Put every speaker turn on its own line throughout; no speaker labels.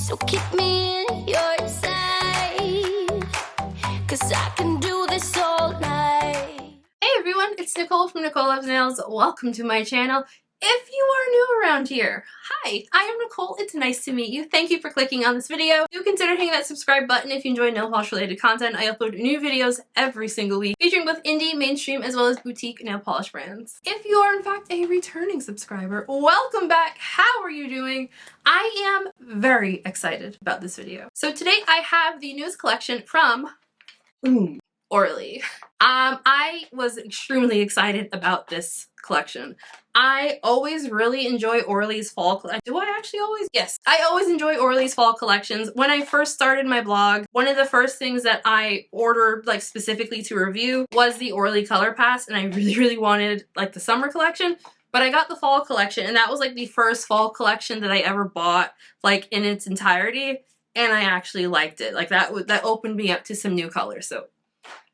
So keep me in your sight, 'cause I can do this all night.
Hey everyone, it's Nicole from Nicole Loves Nails. Welcome to my channel. If you are new around here, hi, I am Nicole. It's nice to meet you. Thank you for clicking on this video. Do consider hitting that subscribe button if you enjoy nail polish related content. I upload new videos every single week featuring both indie, mainstream, as well as boutique nail polish brands. If you are in fact a returning subscriber, welcome back. How are you doing? I am very excited about this video. So today I have the newest collection from Orly. I was extremely excited about this collection. I always really enjoy Orly's fall collection. Do I actually always? Yes, I always enjoy Orly's fall collections. When I first started my blog, one of the first things that I ordered like specifically to review was the Orly Color Pass, and I really wanted like the summer collection, but I got the fall collection, and that was like the first fall collection that I ever bought like in its entirety, and I actually liked it. Like that opened me up to some new colors, so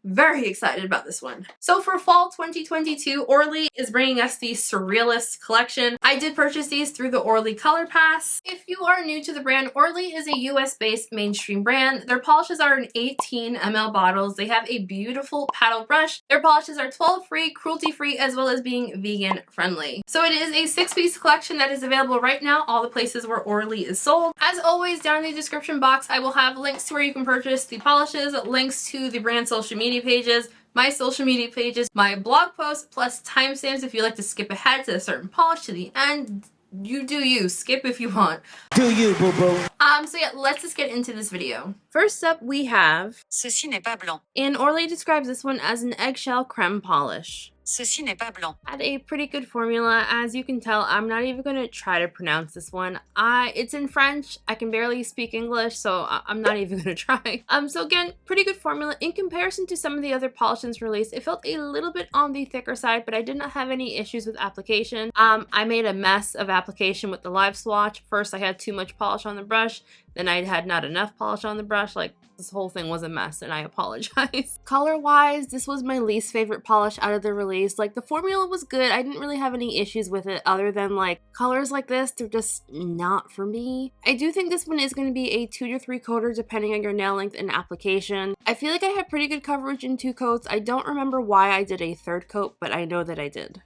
very excited about this one. So for fall 2022, Orly is bringing us the Surrealist collection. I did purchase these through the Orly Color Pass. If you are new to the brand, Orly is a US-based mainstream brand. Their polishes are in 18 ml bottles. They have a beautiful paddle brush. Their polishes are 12-free, cruelty-free, as well as being vegan-friendly. So it is a 6-piece collection that is available right now, all the places where Orly is sold. As always, down in the description box, I will have links to where you can purchase the polishes, links to the brand social media pages, my social media pages, my blog posts, plus timestamps if you like to skip ahead to a certain polish to the end. You do you. Skip if you want.
Do you, boo-boo?
So yeah, let's just get into this video. First up, we have
Ceci n'est pas blanc.
and Orly describes this one as an eggshell creme polish.
Ceci n'est pas blanc.
Had a pretty good formula. As you can tell, I'm not even going to try to pronounce this one. It's in French. I can barely speak English, so I'm not even going to try. So again, pretty good formula. In comparison to some of the other polishes released, it felt a little bit on the thicker side, but I did not have any issues with application. I made a mess of application with the live swatch. First, I had too much polish on the brush. Then I had not enough polish on the brush. Like, this whole thing was a mess, and I apologize. Color-wise, this was my least favorite polish out of the release. Like, the formula was good. I didn't really have any issues with it other than, like, colors like this, they're just not for me. I do think this one is going to be a 2 to 3 coater depending on your nail length and application. I feel like I had pretty good coverage in 2 coats. I don't remember why I did a 3rd coat, but I know that I did.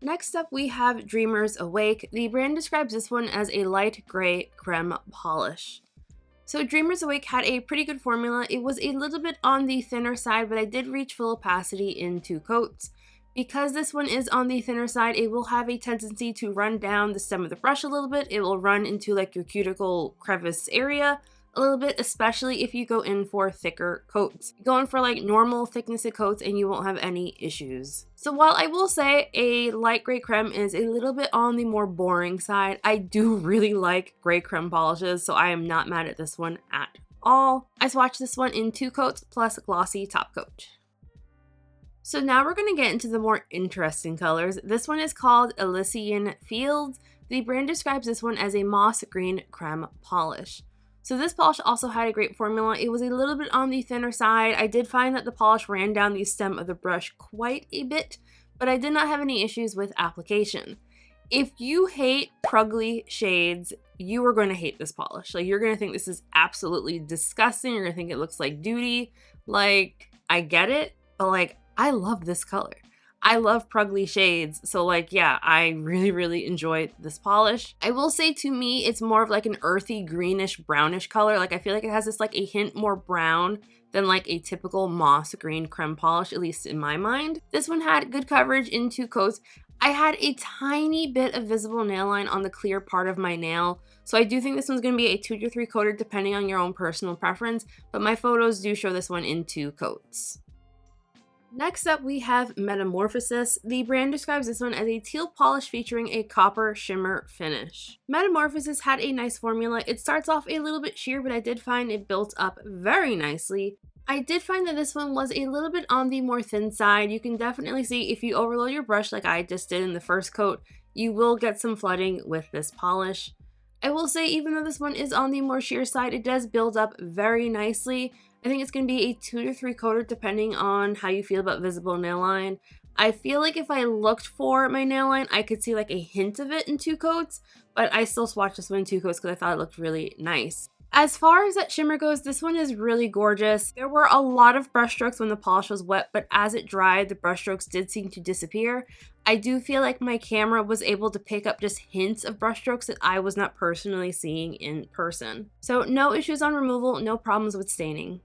Next up, we have Dreamers Awake. The brand describes this one as a light gray creme polish. So Dreamers Awake had a pretty good formula. It was a little bit on the thinner side, but I did reach full opacity in 2 coats. Because this one is on the thinner side, it will have a tendency to run down the stem of the brush a little bit. It will run into like your cuticle crevice area a little bit, especially if you go in for thicker coats. Go in for like normal thickness of coats and you won't have any issues. So while I will say a light gray creme is a little bit on the more boring side, I do really like gray creme polishes, so I am not mad at this one at all. I swatched this one in 2 coats plus glossy top coat. So now we're going to get into the more interesting colors. This one is called Elysian Fields. The brand describes this one as a moss green creme polish. So this polish also had a great formula. It was a little bit on the thinner side. I did find that the polish ran down the stem of the brush quite a bit, but I did not have any issues with application. If you hate Prugly shades, you are going to hate this polish. Like, you're going to think this is absolutely disgusting. You're going to think it looks like duty. Like, I get it, but like, I love this color. I love Prugly shades, so like, yeah, I really enjoy this polish. I will say, to me, it's more of like an earthy greenish brownish color. Like, I feel like it has this like a hint more brown than like a typical moss green creme polish, at least in my mind. This one had good coverage in 2 coats. I had a tiny bit of visible nail line on the clear part of my nail, so I do think this one's going to be a 2 to 3 coater depending on your own personal preference, but my photos do show this one in 2 coats. Next up, we have Metamorphosis. The brand describes this one as a teal polish featuring a copper shimmer finish. Metamorphosis had a nice formula. It starts off a little bit sheer, but I did find it built up very nicely. I did find that this one was a little bit on the more thin side. You can definitely see if you overload your brush like I just did in the first coat, you will get some flooding with this polish. I will say, even though this one is on the more sheer side, it does build up very nicely. I think it's going to be a 2 to 3 coater depending on how you feel about visible nail line. I feel like if I looked for my nail line, I could see like a hint of it in 2 coats, but I still swatched this one in 2 coats because I thought it looked really nice. As far as that shimmer goes, this one is really gorgeous. There were a lot of brushstrokes when the polish was wet, but as it dried, the brushstrokes did seem to disappear. I do feel like my camera was able to pick up just hints of brushstrokes that I was not personally seeing in person. So no issues on removal, no problems with staining.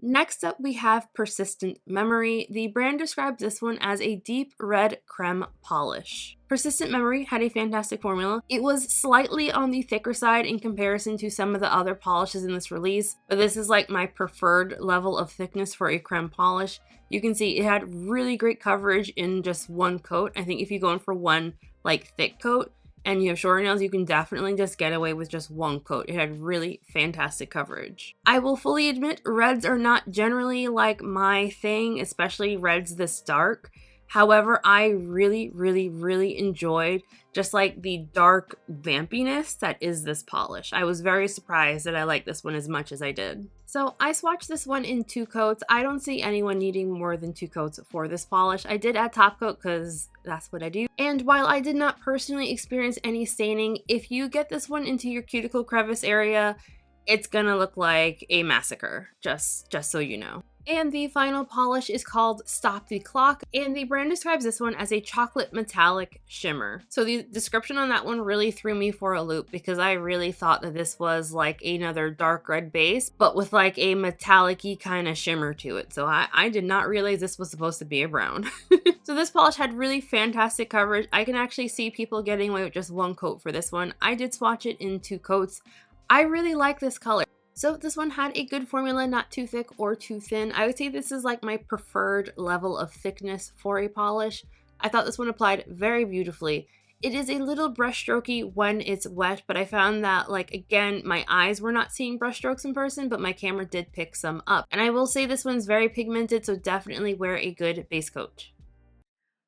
Next up, we have Persistent Memory. The brand describes this one as a deep red creme polish. Persistent Memory had a fantastic formula. It was slightly on the thicker side in comparison to some of the other polishes in this release, but this is like my preferred level of thickness for a creme polish. You can see it had really great coverage in just one coat. I think if you go in for one like thick coat, and you have shorter nails, you can definitely just get away with just one coat. It had really fantastic coverage. I will fully admit, reds are not generally like my thing, especially reds this dark. However, I really enjoyed just like the dark vampiness that is this polish. I was very surprised that I liked this one as much as I did. So I swatched this one in 2 coats. I don't see anyone needing more than 2 coats for this polish. I did add top coat because that's what I do. And while I did not personally experience any staining, if you get this one into your cuticle crevice area, it's gonna look like a massacre, just so you know. And the final polish is called Stop the Clock, and the brand describes this one as a chocolate metallic shimmer. So the description on that one really threw me for a loop because I really thought that this was like another dark red base, but with like a metallic-y kind of shimmer to it. So I did not realize this was supposed to be a brown. So this polish had really fantastic coverage. I can actually see people getting away with just 1 coat for this one. I did swatch it in 2 coats. I really like this color. So this one had a good formula, not too thick or too thin. I would say this is like my preferred level of thickness for a polish. I thought this one applied very beautifully. It is a little brushstrokey when it's wet, but I found that, like, again, my eyes were not seeing brushstrokes in person, but my camera did pick some up. And I will say this one's very pigmented, so definitely wear a good base coat.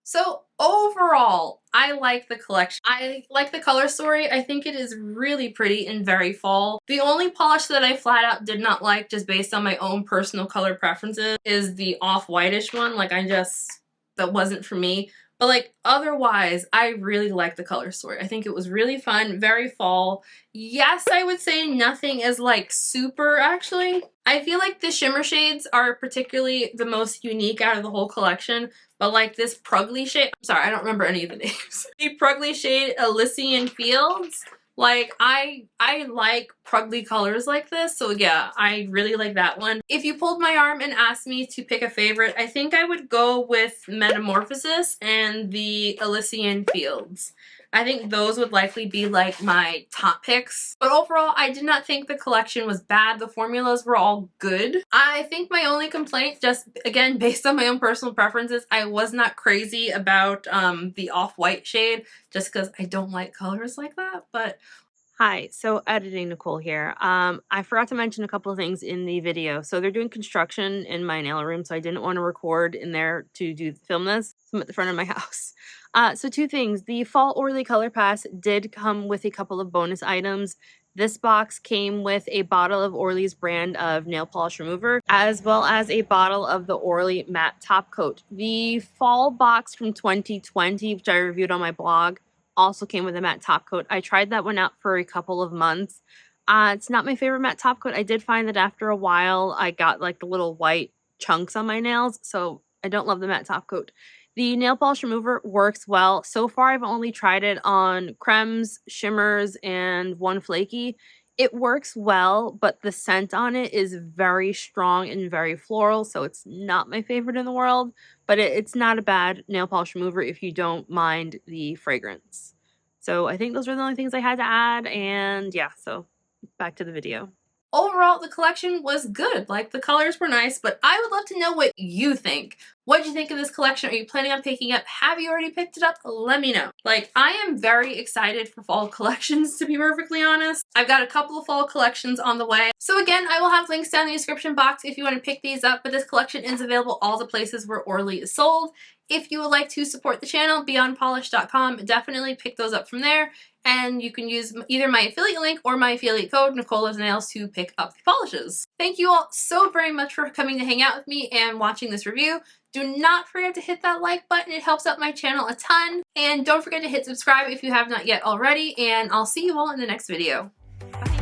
So overall, I like the collection. I like the color story. I think it is really pretty and very fall. The only polish that I flat out did not like, just based on my own personal color preferences, is the off-whitish one. Like, that wasn't for me. But like otherwise, I really like the color story. I think it was really fun, very fall. Yes, I would say nothing is like super actually. I feel like the shimmer shades are particularly the most unique out of the whole collection. But like this Prugly shade, I'm sorry, I don't remember any of the names. The Prugly shade Elysian Fields. Like, I like Prugly colors like this, so yeah, I really like that one. If you pulled my arm and asked me to pick a favorite, I think I would go with Metamorphosis and the Elysian Fields. I think those would likely be like my top picks. But overall, I did not think the collection was bad. The formulas were all good. I think my only complaint, just again, based on my own personal preferences, I was not crazy about the off-white shade just because I don't like colors like that, but hi, so editing Nicole here. I forgot to mention a couple of things in the video. So they're doing construction in my nail room, so I didn't want to record in there to film this. So I'm at the front of my house. So 2 things. The Fall Orly Color Pass did come with a couple of bonus items. This box came with a bottle of Orly's brand of nail polish remover, as well as a bottle of the Orly matte top coat. The fall box from 2020, which I reviewed on my blog, also came with a matte top coat. I tried that one out for a couple of months. It's not my favorite matte top coat. I did find that after a while, I got like the little white chunks on my nails, so I don't love the matte top coat. The nail polish remover works well. So far, I've only tried it on cremes, shimmers, and one flaky. It works well, but the scent on it is very strong and very floral, so it's not my favorite in the world, but it's not a bad nail polish remover if you don't mind the fragrance. So I think those are the only things I had to add, and yeah, so back to the video. Overall, the collection was good. Like, the colors were nice, but I would love to know what you think. What did you think of this collection? Are you planning on picking up? Have you already picked it up? Let me know. Like, I am very excited for fall collections, to be perfectly honest. I've got a couple of fall collections on the way. So again, I will have links down in the description box if you want to pick these up, but this collection is available all the places where Orly is sold. If you would like to support the channel, beyondpolish.com, definitely pick those up from there. And you can use either my affiliate link or my affiliate code, Nicole Loves Nails, to pick up the polishes. Thank you all so very much for coming to hang out with me and watching this review. Do not forget to hit that like button. It helps out my channel a ton. And don't forget to hit subscribe if you have not yet already. And I'll see you all in the next video. Bye.